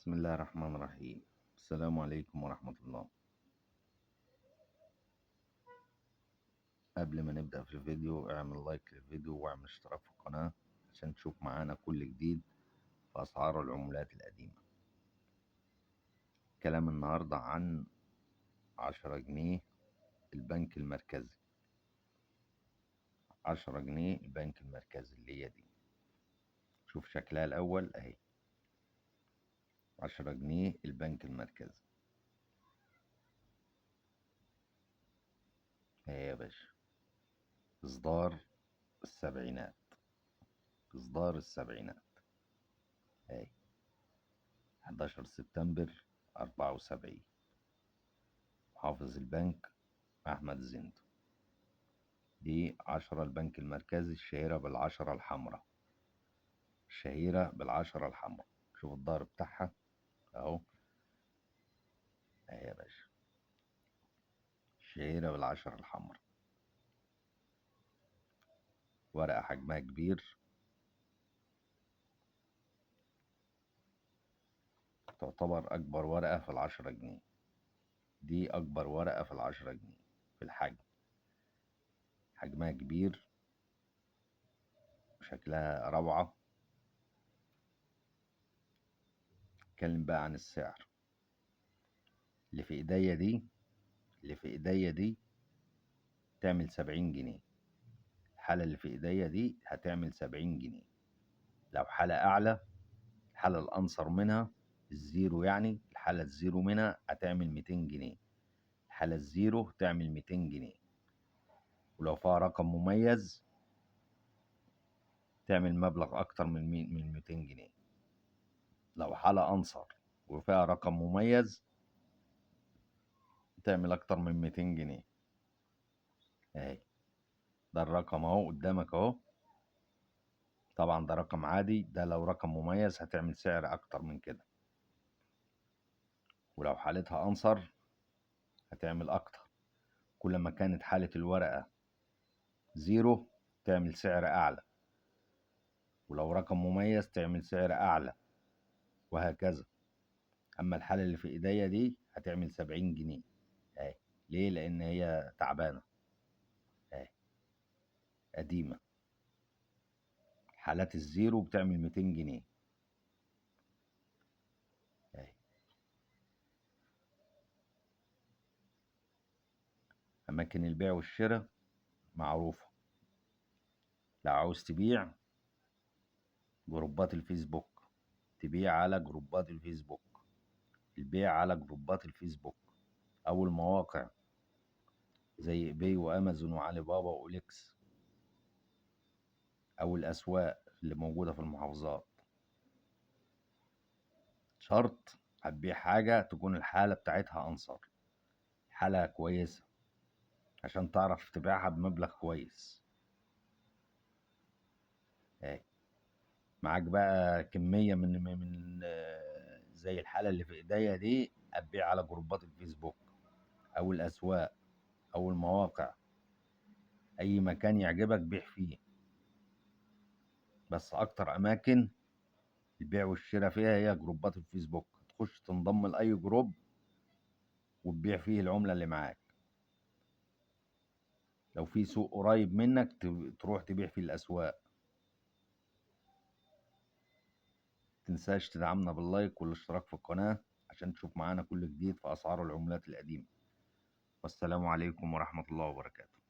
بسم الله الرحمن الرحيم. السلام عليكم ورحمة الله. قبل ما نبدأ في الفيديو اعمل لايك للفيديو واعمل اشتراك في القناة عشان تشوف معانا كل جديد في أسعار العملات القديمة. كلام النهاردة عن 10 جنيه البنك المركزي. 10 جنيه البنك المركزي اللي هي دي. شوف شكلها الأول أهي. 10 جنيه البنك المركزي أهي يا باشا. إصدار السبعينات. إصدار السبعينات أهي. 11 سبتمبر 74. محافظ البنك أحمد زندو. دي 10 البنك المركزي الشهيرة بالعشرة الحمراء. الشهيرة بالعشرة الحمراء. شوف الظهر بتاعها أهو. أهي يا باشا. الشهيرة بالعشرة الحمراء. ورقة حجمها كبير. تعتبر أكبر ورقة في 10 جنيه. دي أكبر ورقة في 10 جنيه في الحجم. حجمها كبير وشكلها روعة. اتكلم بقى عن السعر. اللي في ايديا دي تعمل 70 جنيه. الحالة اللي في ايديا دي هتعمل 70 جنيه. لو حالة أعلى، الحالة الأنصر منها الزيرو، يعني الحالة الزيرو منها هتعمل 200 جنيه. الحالة الزيرو تعمل 200 جنيه. ولو فيها رقم مميز تعمل مبلغ أكتر من 200 جنيه. لو حالة أنصر وفيها رقم مميز تعمل أكتر من 200 جنيه. أهي. ده الرقم أهو قدامك أهو. طبعا ده رقم عادي، ده لو رقم مميز هتعمل سعر أكتر من كده. ولو حالتها أنصر هتعمل أكتر. كل ما كانت حالة الورقة زيرو تعمل سعر أعلى، ولو رقم مميز تعمل سعر أعلى، وهكذا. أما الحالة اللي في إيديا دي هتعمل 70 جنيه. أهي. ليه؟ لأن هي تعبانة. أهي. قديمة. حالات الزيرو بتعمل 200 جنيه. أهي. أماكن البيع والشراء معروفة. لو عاوز تبيع، جروبات الفيسبوك. تبيع على جروبات الفيسبوك. البيع على جروبات الفيسبوك أو المواقع زي ايباي وامازون وعلي بابا واوليكس، او الاسواق اللي موجودة في المحافظات. شرط هتبيع حاجة تكون الحالة بتاعتها انصر، حالة كويسة، عشان تعرف تبيعها بمبلغ كويس. اهي. معاك بقى كمية من زي الحالة اللي في ايديا دي، هتبيع على جروبات الفيسبوك او الاسواق او المواقع. اي مكان يعجبك بيع فيه. بس اكتر اماكن البيع والشراء فيها هي جروبات الفيسبوك. تخش تنضم لاي جروب وتبيع فيه العملة اللي معاك. لو في سوق قريب منك تروح تبيع في الاسواق. متنساش تدعمنا باللايك والاشتراك في القناة عشان تشوف معانا كل جديد في اسعار العملات القديمة. والسلام عليكم ورحمة الله وبركاته.